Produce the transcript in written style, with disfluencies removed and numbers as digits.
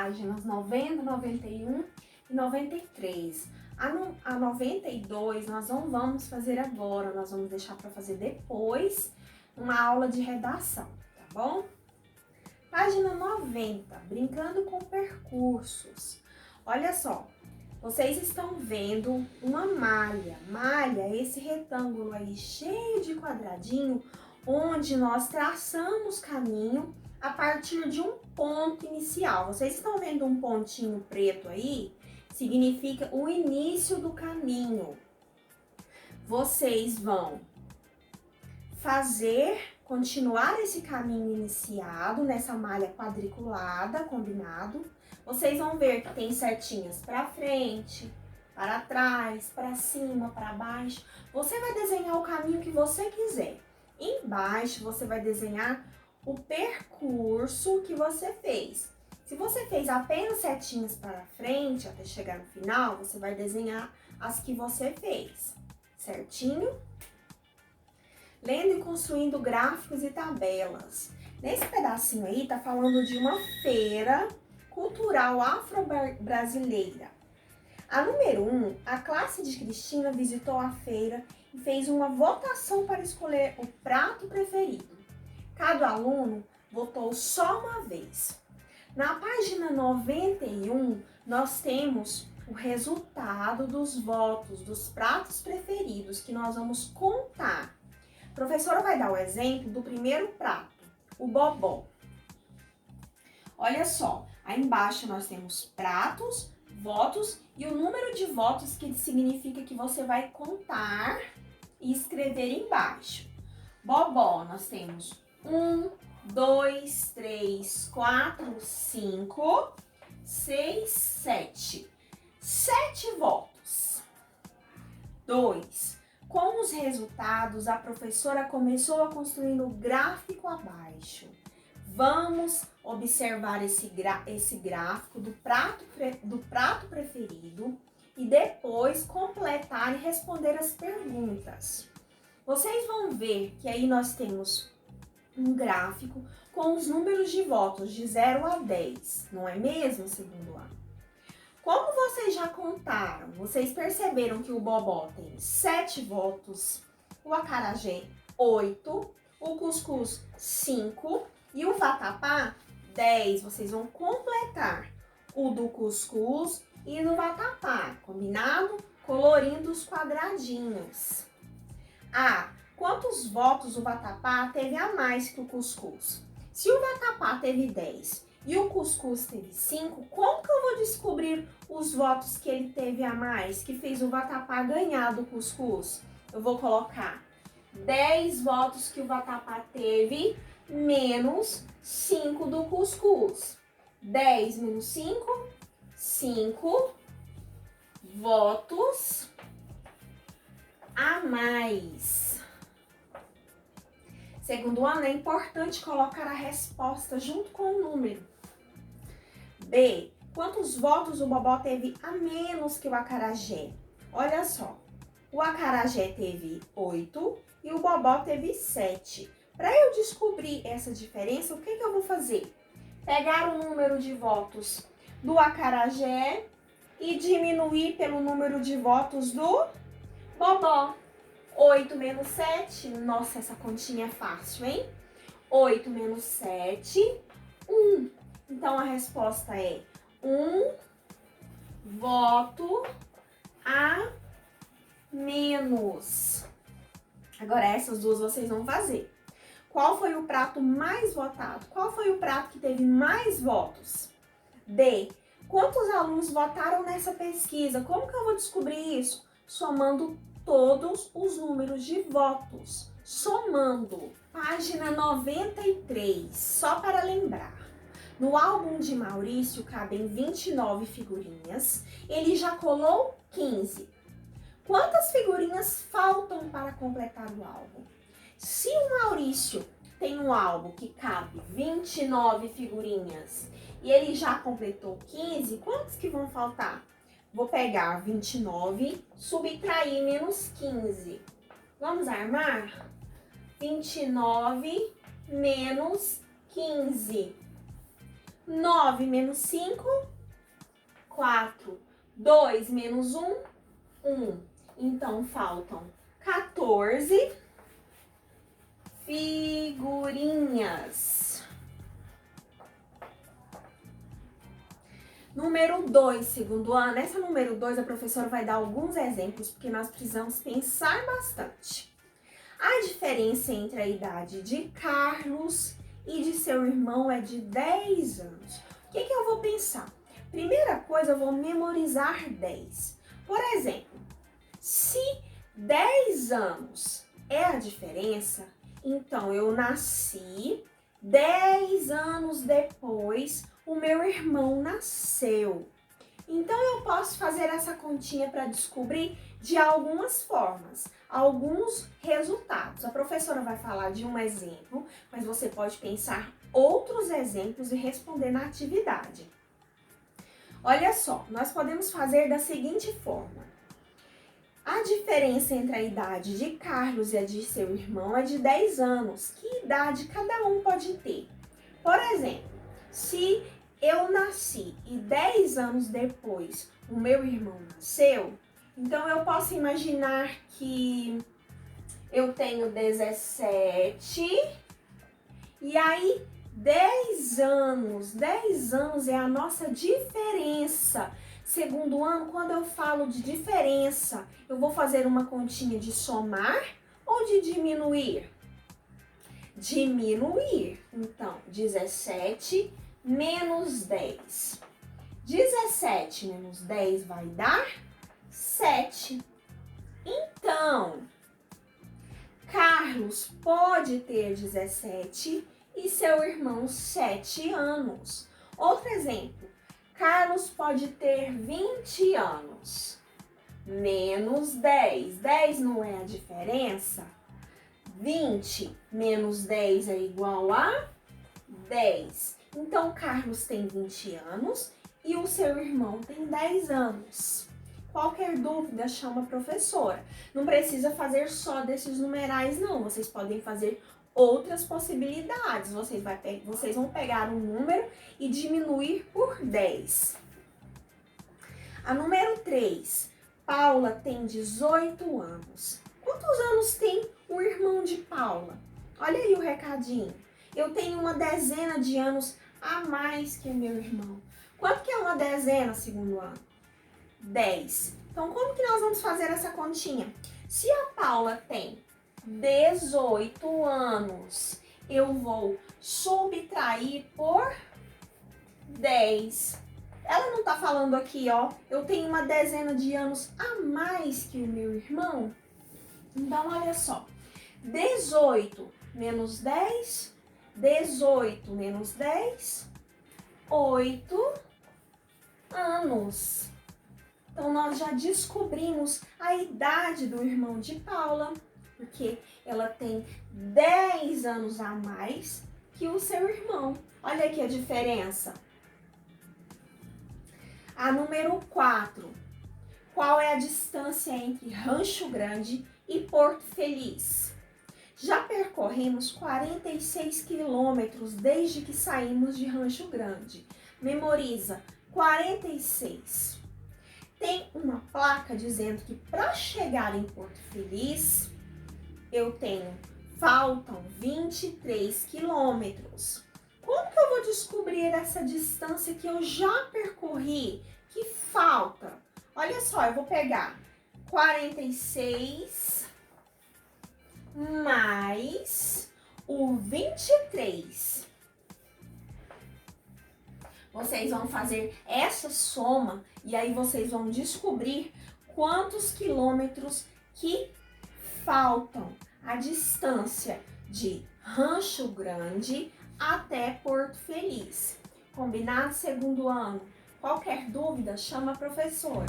páginas 90, 91 e 93. A 92 nós não vamos fazer agora, nós vamos deixar para fazer depois, uma aula de redação, tá bom? Página 90, brincando com percursos. Olha só, vocês estão vendo uma malha. Malha é esse retângulo aí cheio de quadradinho, onde nós traçamos caminho a partir de um ponto inicial. Vocês estão vendo um pontinho preto aí? Significa o início do caminho. Vocês vão continuar esse caminho iniciado nessa malha quadriculada, combinado? Vocês vão ver que tem setinhas para frente, para trás, para cima, para baixo. Você vai desenhar o caminho que você quiser. Embaixo você vai desenhar o percurso que você fez. Se você fez apenas setinhas para frente até chegar no final, você vai desenhar as que você fez, certinho? Lendo e construindo gráficos e tabelas. Nesse pedacinho aí tá falando de uma feira cultural afro-brasileira. A número 1, a classe de Cristina visitou a feira e fez uma votação para escolher o prato preferido. Cada aluno votou só uma vez. Na página 91, nós temos o resultado dos votos dos pratos preferidos que nós vamos contar. A professora vai dar o exemplo do primeiro prato, o bobó. Olha só, aí embaixo nós temos pratos, votos e o número de votos, que significa que você vai contar e escrever embaixo. Bobó, nós temos 1, 2, 3, 4, 5, 6, 7. 7 votos. 2. Com os resultados, a professora começou a construir o gráfico abaixo. Vamos observar esse gráfico do prato preferido e depois completar e responder as perguntas. Vocês vão ver que aí nós temos um gráfico com os números de votos de 0 a 10, não é mesmo, segundo ano? Como vocês já contaram, vocês perceberam que o bobó tem 7 votos, o acarajé 8, o cuscuz 5 e o vatapá 10. Vocês vão completar o do cuscuz e no vatapá, combinado? Colorindo os quadradinhos. Quantos votos o vatapá teve a mais que o cuscuz? Se o vatapá teve 10 e o cuscuz teve 5, como que eu vou descobrir os votos que ele teve a mais, que fez o vatapá ganhar do cuscuz? Eu vou colocar 10 votos que o vatapá teve, menos 5 do cuscuz. 10 menos 5, 5 votos a mais. Segundo ano, é importante colocar a resposta junto com o número. B. Quantos votos o bobó teve a menos que o acarajé? Olha só, o acarajé teve 8 e o bobó teve 7. Para eu descobrir essa diferença, o que eu vou fazer? Pegar o número de votos do acarajé e diminuir pelo número de votos do bobó. 8 menos 7, nossa, essa continha é fácil, hein? 8 menos 7, 1. Então, a resposta é 1 voto a menos. Agora, essas duas vocês vão fazer. Qual foi o prato mais votado? Qual foi o prato que teve mais votos? D. Quantos alunos votaram nessa pesquisa? Como que eu vou descobrir isso? Somando todos os números de votos. Somando. Página 93, só para lembrar. No álbum de Maurício cabem 29 figurinhas. Ele já colou 15. Quantas figurinhas faltam para completar o álbum? Se o Maurício tem um álbum que cabe 29 figurinhas e ele já completou 15, quantas que vão faltar? Vou pegar 29, subtrair menos 15. Vamos armar? 29 menos 15. 9 menos 5, 4. 2 menos 1, 1. Então, faltam 14 figurinhas. Número 2, segundo ano. Nessa número 2, a professora vai dar alguns exemplos, porque nós precisamos pensar bastante. A diferença entre a idade de Carlos e de seu irmão é de 10 anos. O que eu vou pensar? Primeira coisa, eu vou memorizar 10. Por exemplo, se 10 anos é a diferença, então eu nasci 10 anos depois, o meu irmão nasceu. Então eu posso fazer essa continha para descobrir de algumas formas, alguns resultados. A professora vai falar de um exemplo, mas você pode pensar outros exemplos e responder na atividade. Olha só, nós podemos fazer da seguinte forma. A diferença entre a idade de Carlos e a de seu irmão é de 10 anos. Que idade cada um pode ter? Por exemplo, se eu nasci e 10 anos depois o meu irmão nasceu, então eu posso imaginar que eu tenho 17 e aí 10 anos é a nossa diferença. Segundo ano, quando eu falo de diferença, eu vou fazer uma continha de somar ou de diminuir? Diminuir. Então, 17 menos 10. 17 menos 10 vai dar 7. Então, Carlos pode ter 17 e seu irmão 7 anos. Outro exemplo, Carlos pode ter 20 anos. Menos 10. 10 não é a diferença? 20 menos 10 é igual a 10. Então, Carlos tem 20 anos e o seu irmão tem 10 anos. Qualquer dúvida, chama a professora. Não precisa fazer só desses numerais, não. Vocês podem fazer outras possibilidades. Vocês vão pegar um número e diminuir por 10. A número 3. Paula tem 18 anos. Quantos anos tem o irmão de Paula? Olha aí o recadinho. Eu tenho uma dezena de anos a mais que o meu irmão. Quanto que é uma dezena, segundo ano? 10. Então, como que nós vamos fazer essa continha? Se a Paula tem 18 anos, eu vou subtrair por 10. Ela não tá falando aqui, ó, eu tenho uma dezena de anos a mais que o meu irmão? Então, olha só. 18 menos 10, 18 menos 10, 8 anos. Então, nós já descobrimos a idade do irmão de Paula, porque ela tem 10 anos a mais que o seu irmão. Olha aqui a diferença. A número 4. Qual é a distância entre Rancho Grande e Porto Feliz? Já percorremos 46 quilômetros desde que saímos de Rancho Grande. Memoriza, 46. Tem uma placa dizendo que para chegar em Porto Feliz, faltam 23 quilômetros. Como que eu vou descobrir essa distância que eu já percorri? Que falta? Olha só, eu vou pegar 46 mais o 23. Vocês vão fazer essa soma e aí vocês vão descobrir quantos quilômetros que faltam. A distância de Rancho Grande até Porto Feliz. Combinado, segundo ano? Qualquer dúvida, chama a professora.